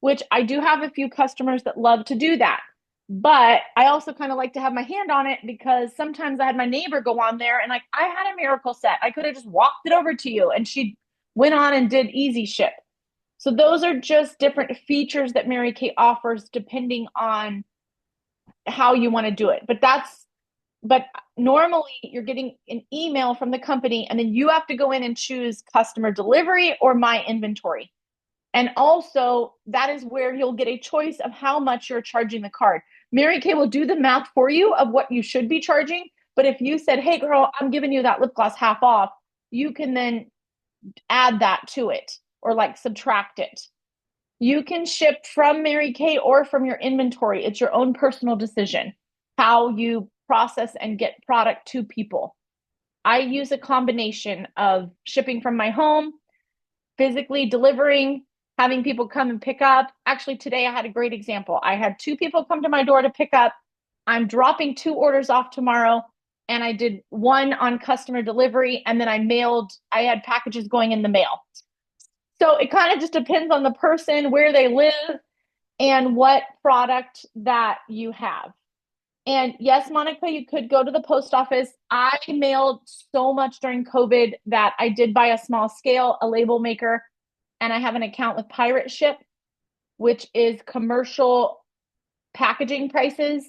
which I do have a few customers that love to do that. But I also kind of like to have my hand on it because sometimes I had my neighbor go on there and like I had a miracle set. I could have just walked it over to you and she went on and did easy ship. So those are just different features that Mary Kay offers depending on how you want to do it. But normally you're getting an email from the company and then you have to go in and choose customer delivery or my inventory. And also that is where you'll get a choice of how much you're charging the card. Mary Kay will do the math for you of what you should be charging. But if you said, hey girl, I'm giving you that lip gloss half off, you can then add that to it or like subtract it. You can ship from Mary Kay or from your inventory. It's your own personal decision how you process and get product to people. I use a combination of shipping from my home, physically delivering, having people come and pick up. Actually, today I had a great example. I had 2 people come to my door to pick up. I'm dropping 2 orders off tomorrow, and I did 1 on customer delivery, and then I had packages going in the mail. So it kind of just depends on the person, where they live, and what product that you have. And yes, Monica, you could go to the post office. I mailed so much during COVID that I did buy a small scale, a label maker, and I have an account with Pirate Ship, which is commercial packaging prices.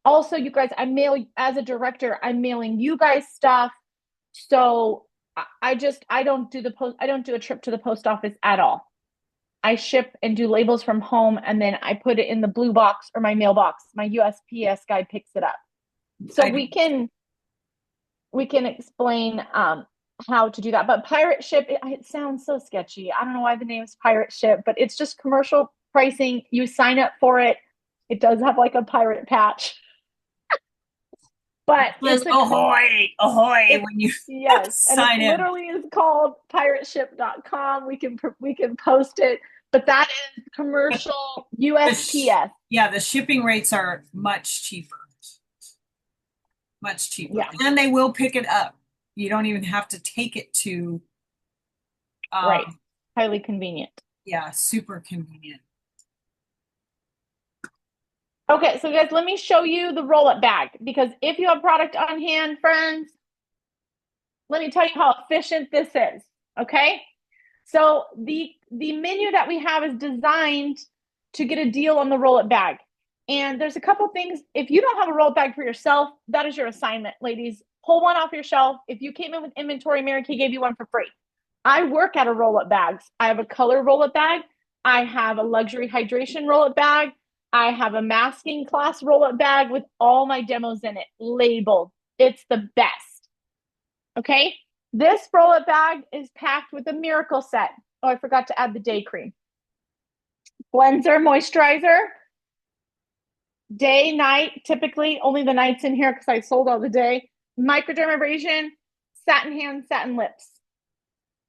Also, you guys, as a director, I'm mailing you guys stuff. So I don't do a trip to the post office at all. I ship and do labels from home, and then I put it in the blue box or my mailbox. My USPS guy picks it up. So we can explain how to do that. But Pirate Ship, it sounds so sketchy. I don't know why the name is Pirate Ship, but it's just commercial pricing. You sign up for it. It does have like a pirate patch. But it's ahoy, ahoy when you yes, sign and it in. literally is called pirateship.com. We can post it, but that is commercial USPS. Yeah, the shipping rates are much cheaper. Much cheaper. Yeah. And they will pick it up. You don't even have to take it to right. Highly convenient. Yeah, super convenient. Okay, so guys, let me show you the roll-up bag, because if you have product on hand, friends, let me tell you how efficient this is, okay? So the menu that we have is designed to get a deal on the roll-up bag. And there's a couple things. If you don't have a roll-up bag for yourself, that is your assignment, ladies. Pull one off your shelf. If you came in with inventory, Mary Kay gave you one for free. I work out of roll-up bags. I have a color roll-up bag. I have a luxury hydration roll-up bag. I have a masking class roll-up bag with all my demos in it, labeled. It's the best. Okay? This roll-up bag is packed with a miracle set. Oh, I forgot to add the day cream. Cleanser, moisturizer. Day, night, typically only the night's in here because I sold all the day. Microdermabrasion, satin hands, satin lips.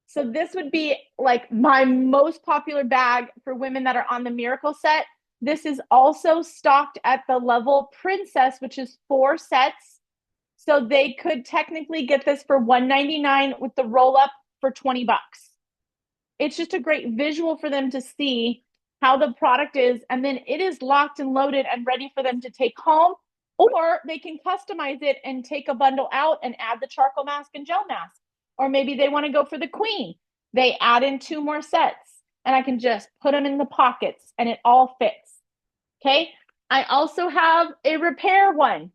So this would be like my most popular bag for women that are on the miracle set. This is also stocked at the level princess, which is 4 sets. So they could technically get this for $199 with the roll up for $20. It's just a great visual for them to see how the product is. And then it is locked and loaded and ready for them to take home, or they can customize it and take a bundle out and add the charcoal mask and gel mask. or maybe they want to go for the queen. They add in 2 more sets and I can just put them in the pockets and it all fits. Okay. I also have a repair one.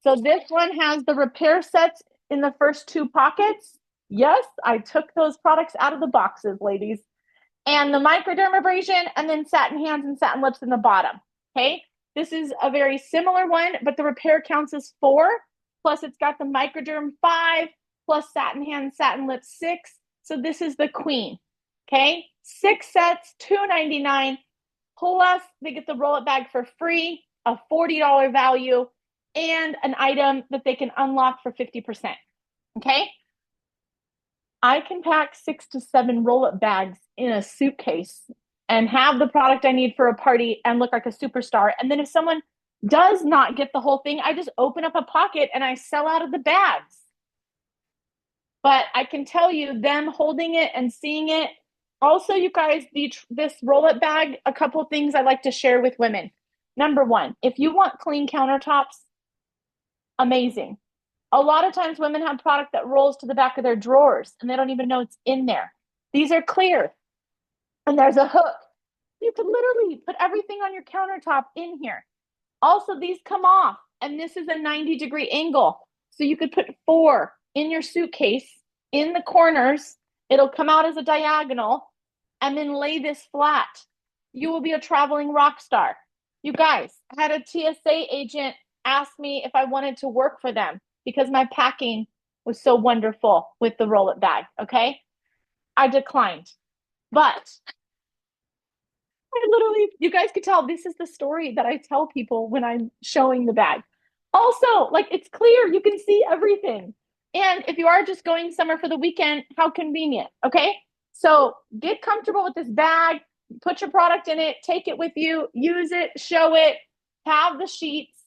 So this one has the repair sets in the first 2 pockets. Yes, I took those products out of the boxes, ladies. And the microdermabrasion, and then satin hands and satin lips in the bottom. Okay. This is a very similar one, but the repair counts as 4. Plus, it's got the microderm 5, plus satin hands, satin lips 6. So this is the queen. Okay. 6 sets, $2.99. Plus, they get the roll it bag for free, a $40 value, and an item that they can unlock for 50%. Okay. I can pack 6 to 7 roll up bags in a suitcase and have the product I need for a party and look like a superstar. And then if someone does not get the whole thing, I just open up a pocket and I sell out of the bags. But I can tell you, them holding it and seeing it. Also, you guys, this roll up bag, a couple things I like to share with women. Number 1, if you want clean countertops, amazing. A lot of times women have product that rolls to the back of their drawers and they don't even know it's in there. These are clear and there's a hook. You can literally put everything on your countertop in here. Also, these come off and this is a 90-degree angle. So you could put 4 in your suitcase in the corners. It'll come out as a diagonal and then lay this flat. You will be a traveling rock star. You guys, I had a TSA agent ask me if I wanted to work for them because my packing was so wonderful with the roll it bag. Okay. I declined, but I literally, you guys could tell this is the story that I tell people when I'm showing the bag. Also, like it's clear, you can see everything. And if you are just going somewhere for the weekend, how convenient. Okay. So get comfortable with this bag, put your product in it, take it with you, use it, show it, have the sheets.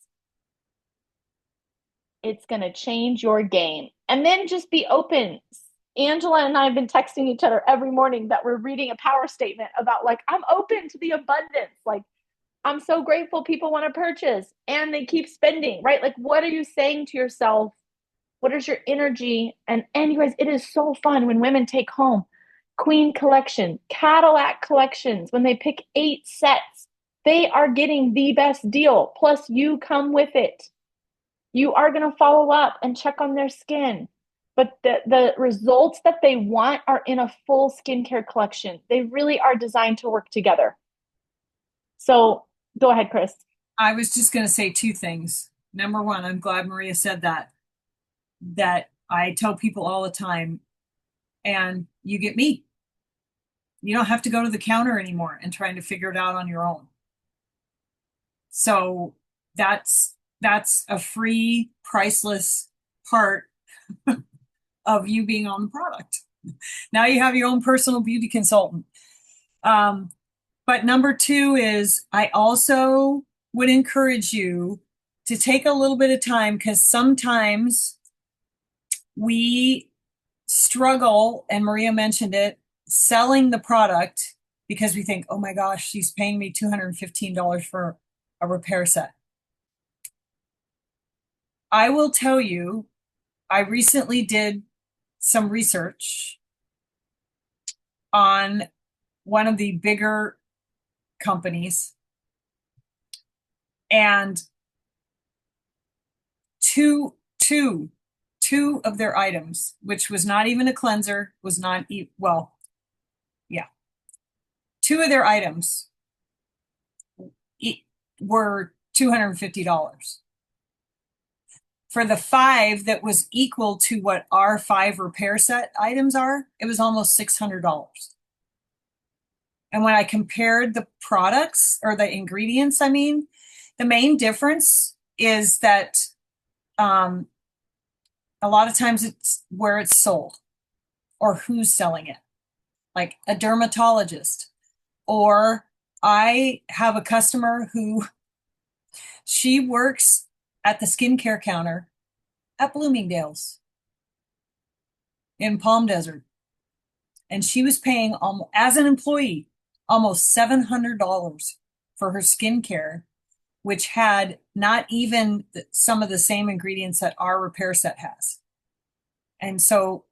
It's going to change your game. And then just be open. Angela and I have been texting each other every morning that we're reading a power statement about like, I'm open to the abundance. Like, I'm so grateful people want to purchase and they keep spending, right? Like, what are you saying to yourself? What is your energy? And anyways, it is so fun when women take home Queen collection, Cadillac collections, when they pick 8 sets, they are getting the best deal. Plus, you come with it. You are going to follow up and check on their skin. But the results that they want are in a full skincare collection. They really are designed to work together. So go ahead, Chris. I was just going to say 2 things. Number 1, I'm glad Maria said that I tell people all the time, and you get me. You don't have to go to the counter anymore and trying to figure it out on your own. So that's a free, priceless part of you being on the product. Now you have your own personal beauty consultant. But number 2 is I also would encourage you to take a little bit of time because sometimes we struggle, and Maria mentioned it, selling the product because we think, oh my gosh, she's paying me $215 for a repair set. I will tell you, I recently did some research on one of the bigger companies, and two of their items, which was not even a cleanser, was not well, yeah, 2 of their items were $250. For the 5 that was equal to what our 5 repair set items are, it was almost $600. And when I compared the products or the ingredients, I mean, the main difference is that a lot of times it's where it's sold or who's selling it, like a dermatologist. Or I have a customer who she works at the skincare counter at Bloomingdale's in Palm Desert. And she was paying, as an employee, almost $700 for her skincare, which had not even some of the same ingredients that our repair set has. And so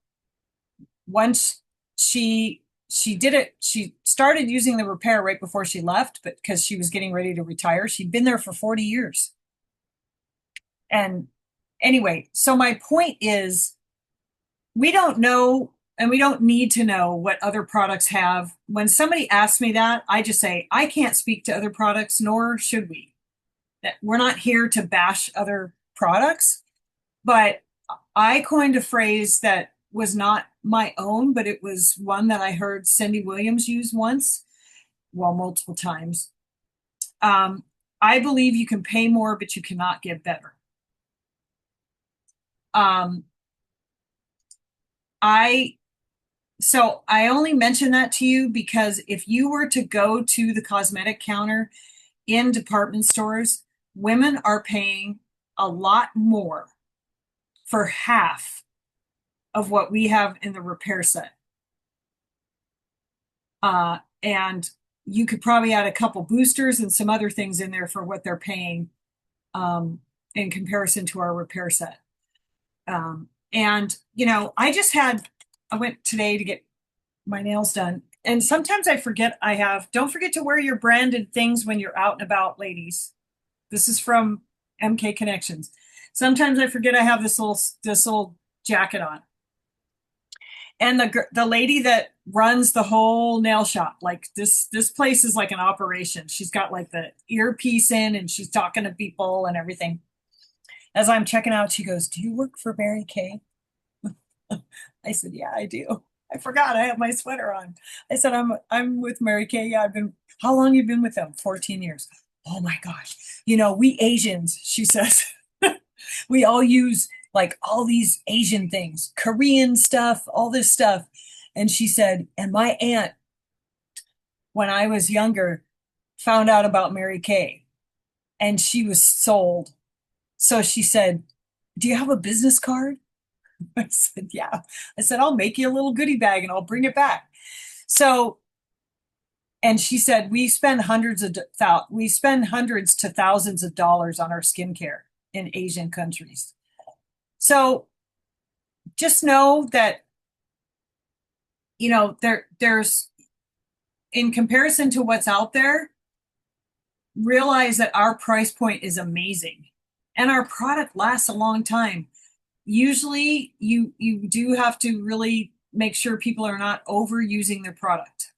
once she did it, she started using the repair right before she left, but because she was getting ready to retire. She'd been there for 40 years. And anyway, so my point is, we don't know and we don't need to know what other products have. When somebody asks me that, I just say, I can't speak to other products, nor should we. That we're not here to bash other products, but I coined a phrase that was not my own, but it was one that I heard Cindy Williams use once, well, multiple times. I believe you can pay more, but you cannot get better. So I only mention that to you because if you were to go to the cosmetic counter in department stores, women are paying a lot more for half of what we have in the repair set. And you could probably add a couple boosters and some other things in there for what they're paying in comparison to our repair set. And, you know, I went today to get my nails done. And sometimes I forget don't forget to wear your branded things when you're out and about, ladies. This is from MK Connections. Sometimes I forget I have this little jacket on. And the lady that runs the whole nail shop, like this place is like an operation. She's got like the earpiece in and she's talking to people and everything. As I'm checking out, she goes, "Do you work for Mary Kay?" I said, "Yeah, I do." I forgot I have my sweater on. I said, I'm with Mary Kay. Yeah, how long you been with them? 14 years. Oh my gosh. You know, we Asians, she says, we all use like all these Asian things, Korean stuff, all this stuff. And she said, and my aunt, when I was younger, found out about Mary Kay and she was sold. So she said, "Do you have a business card?" I said, "Yeah." I said, "I'll make you a little goodie bag and I'll bring it back." So, and she said, we spend hundreds to thousands of dollars on our skincare in Asian countries. So just know that, you know, there's, in comparison to what's out there, realize that our price point is amazing and our product lasts a long time. Usually you do have to really make sure people are not overusing their product.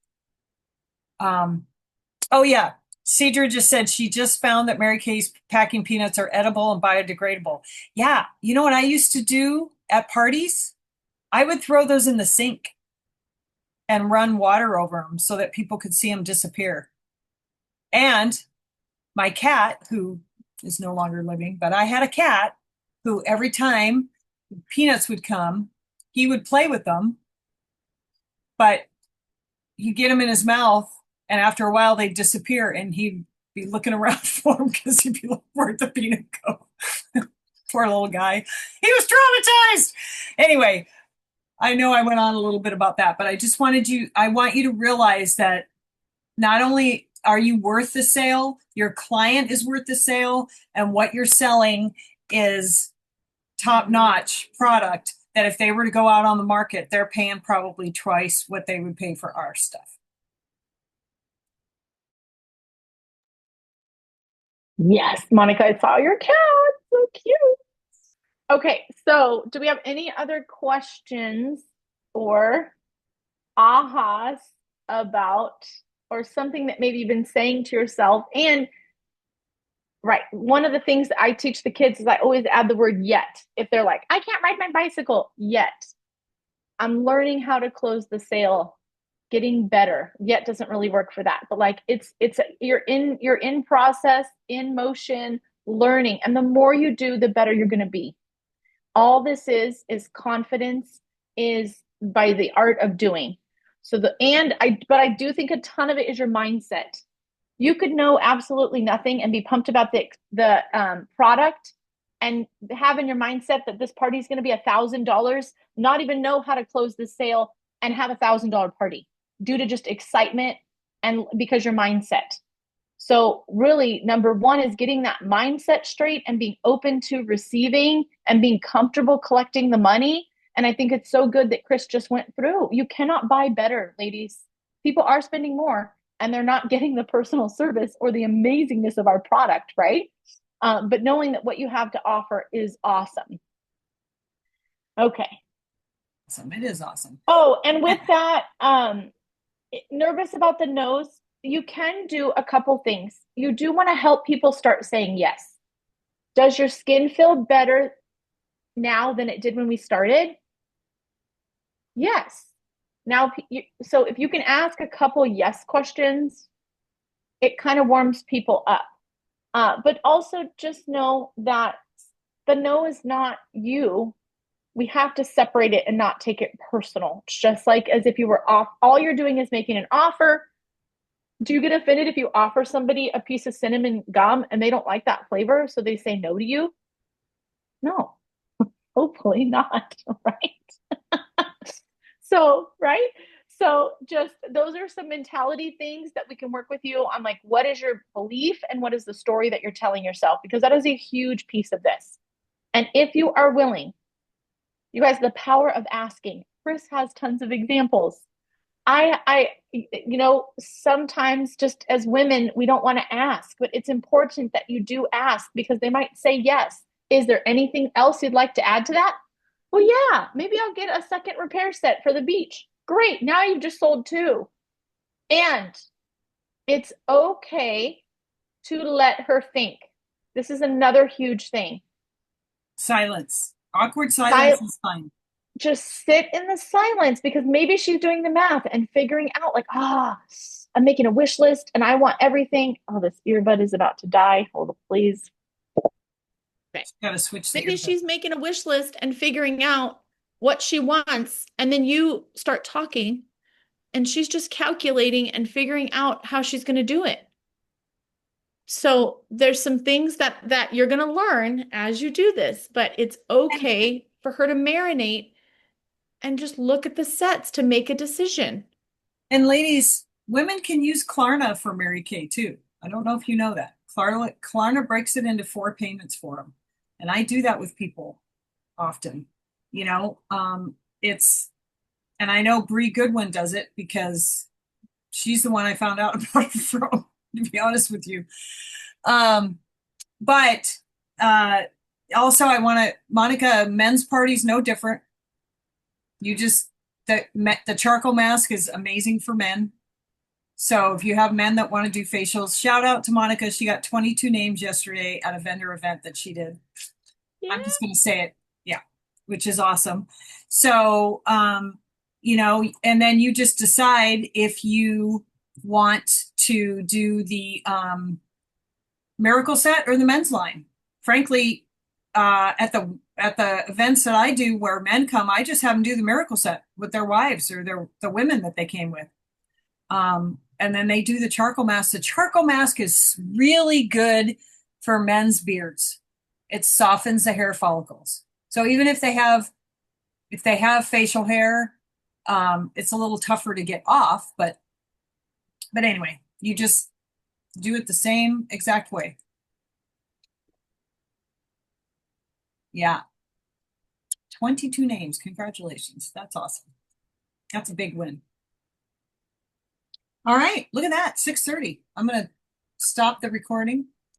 Oh yeah, Cedra just said she just found that Mary Kay's packing peanuts are edible and biodegradable. Yeah, you know what I used to do at parties? I would throw those in the sink and run water over them so that people could see them disappear. And my cat, who is no longer living, but I had a cat who every time peanuts would come, he would play with them, but he'd get them in his mouth, and after a while they'd disappear, and he'd be looking around for them because he'd be like, "Where'd the peanut go?" Poor little guy. He was traumatized. Anyway, I know I went on a little bit about that, but I want you to realize that not only are you worth the sale, your client is worth the sale, and what you're selling is top-notch product that if they were to go out on the market, they're paying probably twice what they would pay for our stuff. Yes, Monica, I saw your cat. So cute. Okay, so do we have any other questions or ahas about, or something that maybe you've been saying to yourself? And right, one of the things that I teach the kids is I always add the word yet. If they're like, "I can't ride my bicycle yet," I'm learning how to close the sale, getting better. Yet doesn't really work for that, but like you're in process, in motion, learning, and the more you do, the better you're going to be. All this is confidence, is by the art of doing. But I do think a ton of it is your mindset. You could know absolutely nothing and be pumped about the product, and have in your mindset that this party is going to be $1,000, not even know how to close the sale and have $1,000 party due to just excitement and because your mindset. So really, number one is getting that mindset straight and being open to receiving and being comfortable collecting the money. And I think it's so good that Chris just went through. You cannot buy better, ladies. People are spending more and they're not getting the personal service or the amazingness of our product, right? But knowing that what you have to offer is awesome. Okay. Awesome. It is awesome. Oh, and with that, nervous about the nose, you can do a couple things. You do want to help people start saying yes. Does your skin feel better now than it did when we started? Yes. Now, so if you can ask a couple yes questions, it kind of warms people up. But also just know that the no is not you. We have to separate it and not take it personal. It's just like as if you were off, all you're doing is making an offer. Do you get offended if you offer somebody a piece of cinnamon gum and they don't like that flavor, so they say no to you? No, hopefully not, right? So, right? So just those are some mentality things that we can work with you on, like what is your belief and what is the story that you're telling yourself, because that is a huge piece of this. And if you are willing, you guys, the power of asking. Chris has tons of examples. Sometimes just as women, we don't want to ask, but it's important that you do ask because they might say yes. Is there anything else you'd like to add to that? Well, yeah, maybe I'll get a second repair set for the beach. Great. Now you've just sold two. And it's okay to let her think. This is another huge thing. Silence. Awkward silence is fine. Just sit in the silence because maybe she's doing the math and figuring out like, I'm making a wish list and I want everything. Oh, this earbud is about to die. Hold on, please. Okay. Gotta switch. Maybe she's making a wish list and figuring out what she wants. And then you start talking and she's just calculating and figuring out how she's going to do it. So there's some things that you're going to learn as you do this, but it's okay for her to marinate and just look at the sets to make a decision. And ladies, women can use Klarna for Mary Kay too. I don't know if you know that. Klarna breaks it into 4 payments for them. And I do that with people often. And I know Bree Goodwin does it because she's the one I found out about it from, to be honest with you. But also I want to, Monica, men's party's no different. The charcoal mask is amazing for men. So if you have men that want to do facials, shout out to Monica. She got 22 names yesterday at a vendor event that she did. Yeah. I'm just going to say it. Yeah. Which is awesome. So, and then you just decide if you want to do the miracle set or the men's line. Frankly, at the events that I do where men come, I just have them do the miracle set with their wives or the women that they came with. And then they do the charcoal mask. The charcoal mask is really good for men's beards. It softens the hair follicles. So even if they have facial hair, it's a little tougher to get off, but anyway, you just do it the same exact way. Yeah. 22 names. Congratulations. That's awesome. That's a big win. All right. Look at that. 6:30. I'm going to stop the recording.